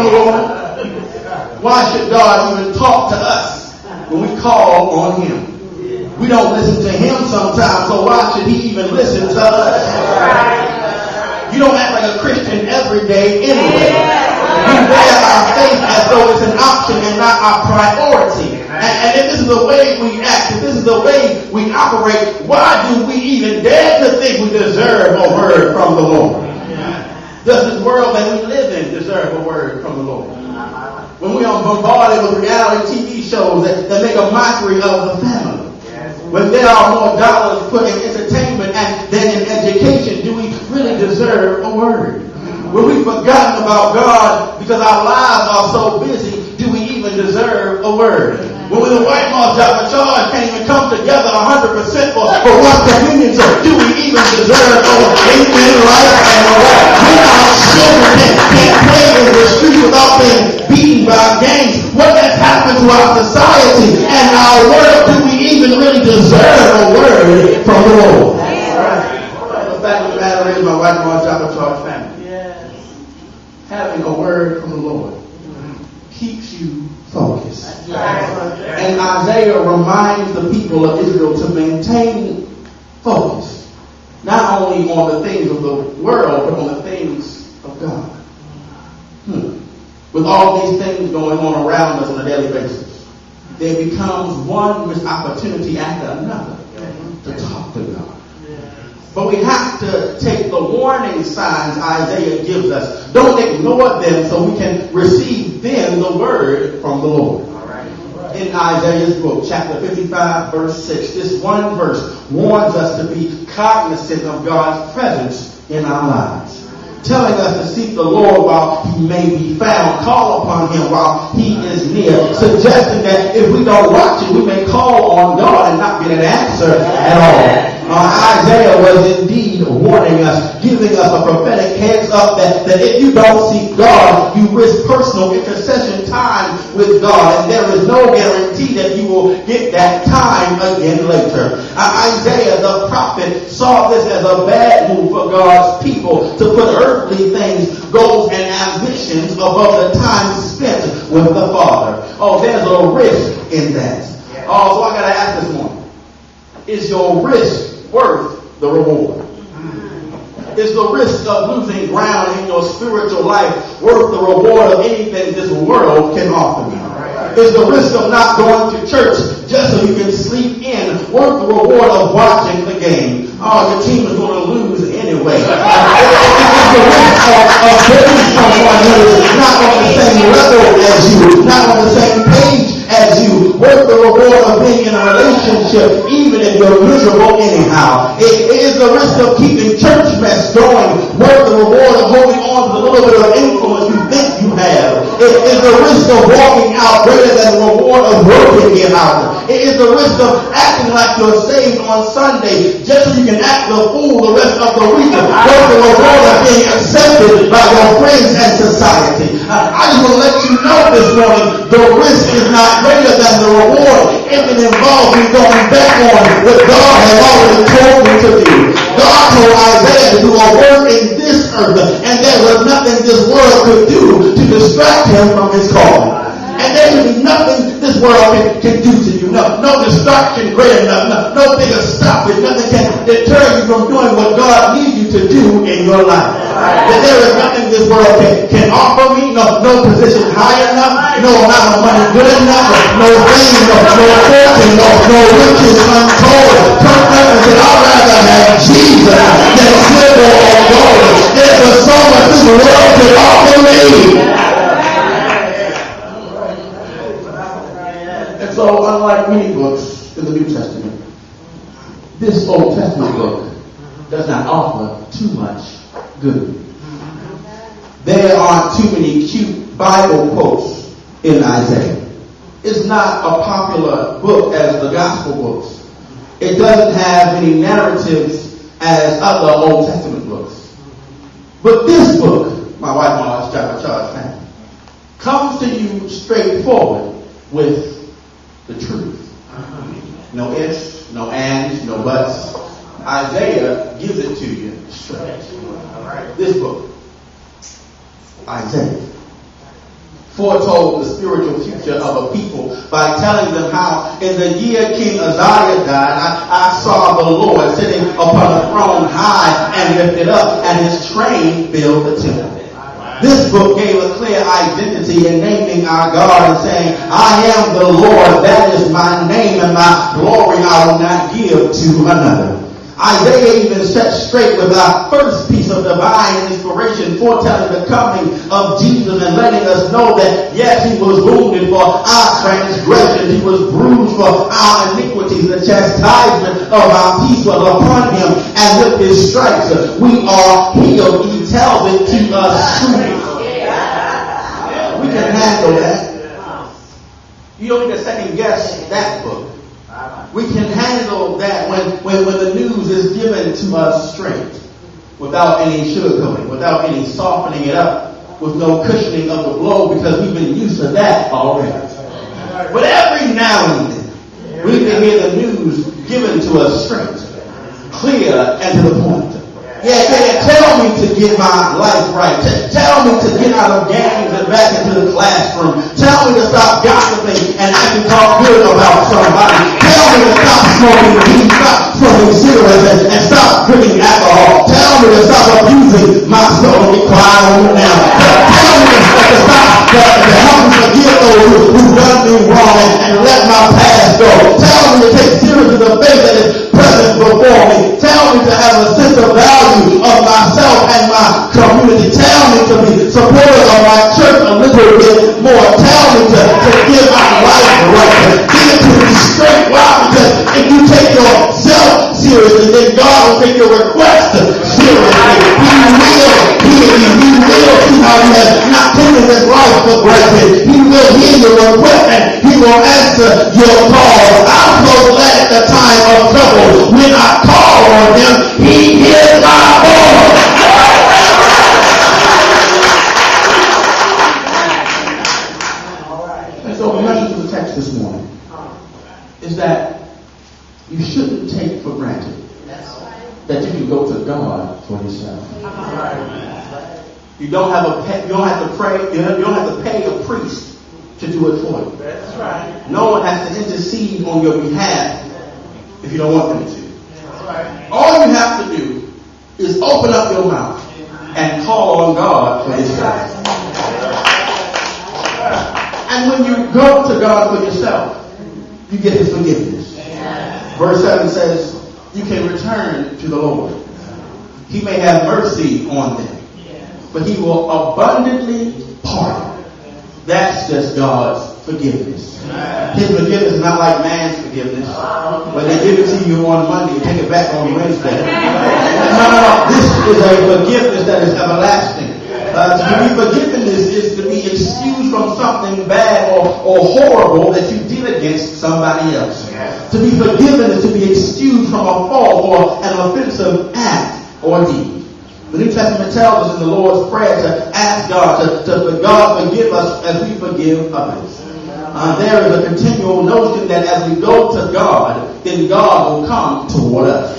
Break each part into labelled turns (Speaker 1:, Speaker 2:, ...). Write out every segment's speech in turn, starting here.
Speaker 1: the Lord? Why should God even talk to us when we call on Him? We don't listen to Him sometimes, so why should He even listen to us? You don't act like a Christian every day anyway. We wear our faith as though it's an option and not our priority. And if this is the way we act, if this is the way we operate, why do we even dare to think we deserve a word from the Lord? Does this world that we live in deserve a word from the Lord? When we are bombarded with reality TV shows that make a mockery of the family, when there are more dollars put in entertainment than in education, do we really deserve a word? When we've forgotten about God because our lives are so busy, do we even deserve a word? When the White Marsh Church can't even come together 100% for one communion, so do we even deserve a word? Amen, right? When our children can't play in the streets without being beaten by gangs, what has happened to our society and our world? Do we even really deserve a word from the Lord? The fact of the matter is, my White Marsh Church family, having a word from the Lord keeps you focused. And Isaiah reminds the people of Israel to maintain focus, not only on the things of the world, but on the things of God. With all these things going on around us on a daily basis, there becomes one missed opportunity after another to talk to God. But we have to take the warning signs Isaiah gives us. Don't ignore them so we can receive then the word from the Lord. In Isaiah's book, chapter 55, verse 6, this one verse warns us to be cognizant of God's presence in our lives, telling us to seek the Lord while He may be found, call upon Him while He is near, suggesting that if we don't watch it, we may call on God and not get an answer at all. Isaiah was indeed warning us, giving us a prophetic heads up that if you don't seek God, you risk personal intercession time with God, and there is no guarantee that you will get that time again later. Isaiah the prophet saw this as a bad move for God's people to put earthly things, goals, and ambitions above the time spent with the Father. Oh, there's a risk in that. Oh, so I got to ask this morning, is your risk worth the reward? Is the risk of losing ground in your spiritual life worth the reward of anything this world can offer you? Is the risk of not going to church just so you can sleep in worth the reward of watching the game? Oh, your team is going to lose anyway. Is the risk of dating someone who is not on the same level as you, not on the same page as you, worth the reward of being in a relationship even if you're miserable anyhow? It is the risk of keeping church mess going worth the reward of holding on to the little bit of influence you think you have? It is the risk of walking out greater than the reward of working it out. It is the risk of acting like you're saved on Sunday just so you can act the fool the rest of the week worth the reward of being accepted by your friends and society. I just want to let you know this morning, the risk is not greater than the reward if it involves you going back on what God has already told me to do. God told Isaiah to do a work in this earth, and there was nothing this world could do to distract him from his calling. And there will be nothing this world can do to you. No distraction great enough. No bigger stoppage. Nothing can deter you from doing what God needs you to do in your life. That there is nothing this world can offer me. No position high enough. No amount of money good enough. No fame. No fortune. No riches untold. Turn up and say, I'd rather have Jesus than silver or gold. There's so much this world can offer me. So, unlike many books in the New Testament, this Old Testament book does not offer too much good. There aren't too many cute Bible quotes in Isaiah. It's not a popular book as the gospel books. It doesn't have any narratives as other Old Testament books. But this book, my White Marsh Church family, comes to you straightforward with the truth. No ifs, no ands, no buts. Isaiah gives it to you straight. This book, Isaiah, foretold the spiritual future of a people by telling them how in the year King Uzziah died, I saw the Lord sitting upon a throne high and lifted up, and his train filled the temple. This book gave a clear identity in naming our God and saying, I am the Lord, that is my name, and my glory I will not give to another. Isaiah even set straight with our first piece of divine inspiration, foretelling the coming of Jesus and letting us know that, yes, he was wounded for our transgressions, he was bruised for our iniquities, the chastisement of our peace was upon him, and with his stripes we are healed. He tells it to us truly. We can handle that. You don't need to second guess that book. We can handle that when the news is given to us straight, without any sugarcoating, without any softening it up, with no cushioning of the blow, because we've been used to that already. But every now and then, we can hear the news given to us straight, clear, and to the point. Yeah, tell me to get my life right. Tell me to get out of games and back into the classroom. Tell me to stop gossiping and I can talk good about somebody. Tell me to stop smoking weed, stop smoking cigarettes, and stop drinking alcohol. Tell me to stop abusing my soul. Get quiet on me now. Tell me to stop, to help me forgive those who've done me wrong and let my past go. Tell me to take seriously the faith that is present before me. Tell me to have a sense of value of myself and my community. Tell me to be supportive of my church a little bit more. Tell me to give my life right. Give it to me straight. Why? Because if you take yourself seriously, then God will take your request seriously. He will hear you. He will see how you have not taken this life for granted. He will hear your request and he will answer your call. I'm so glad at the time of trouble when I call on him, he hears my voice. And so the message of the text this morning is that you shouldn't take for granted that you can go to God for yourself. You don't have to pray. You don't have to pay a priest to do it for you. That's right. No one has to intercede on your behalf if you don't want them to. That's right. All you have to do is open up your mouth and call on God for yourself. And when you go to God for yourself, you get his forgiveness. Verse 7 says, you can return to the Lord. He may have mercy on them, but he will abundantly pardon. That's just God's forgiveness. His forgiveness is not like man's forgiveness, where they give it to you on Monday and take it back on Wednesday. No. This is a forgiveness that is everlasting. To be forgiven is to be excused from something bad or horrible that you did against somebody else. To be forgiven is to be excused from a fault or an offensive act or deed. The New Testament tells us in the Lord's Prayer to ask God to God forgive us as we forgive others. There is a continual notion that as we go to God, then God will come toward us.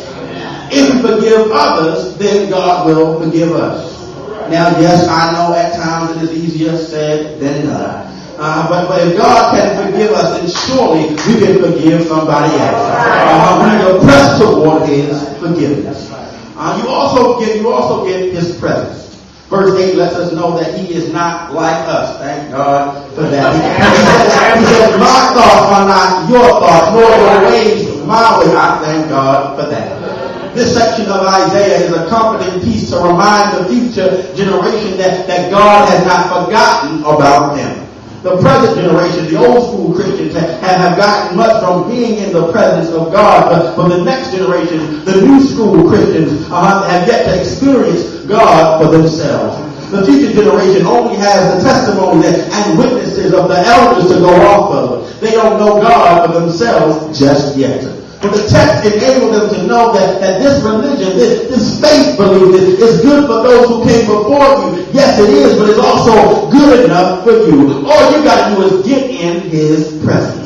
Speaker 1: If we forgive others, then God will forgive us. Now, yes, I know at times it is easier said than done. But if God can forgive us, then surely we can forgive somebody else. We are pressed toward his forgiveness. You also get his presence. Verse 8 lets us know that he is not like us. Thank God for that. He said, my thoughts are not your thoughts, nor your ways my way. I thank God for that. This section of Isaiah is a comforting piece to remind the future generation that God has not forgotten about them. The present generation, the old school Christians, have gotten much from being in the presence of God. But for the next generation, the new school Christians have yet to experience God for themselves. The future generation only has the testimony and witnesses of the elders to go off of. They don't know God for themselves just yet. But the text enabled them to know that this religion, this faith belief is good for those who came before you. Yes, it is, but it's also good enough for you. All you got to do is get in his presence.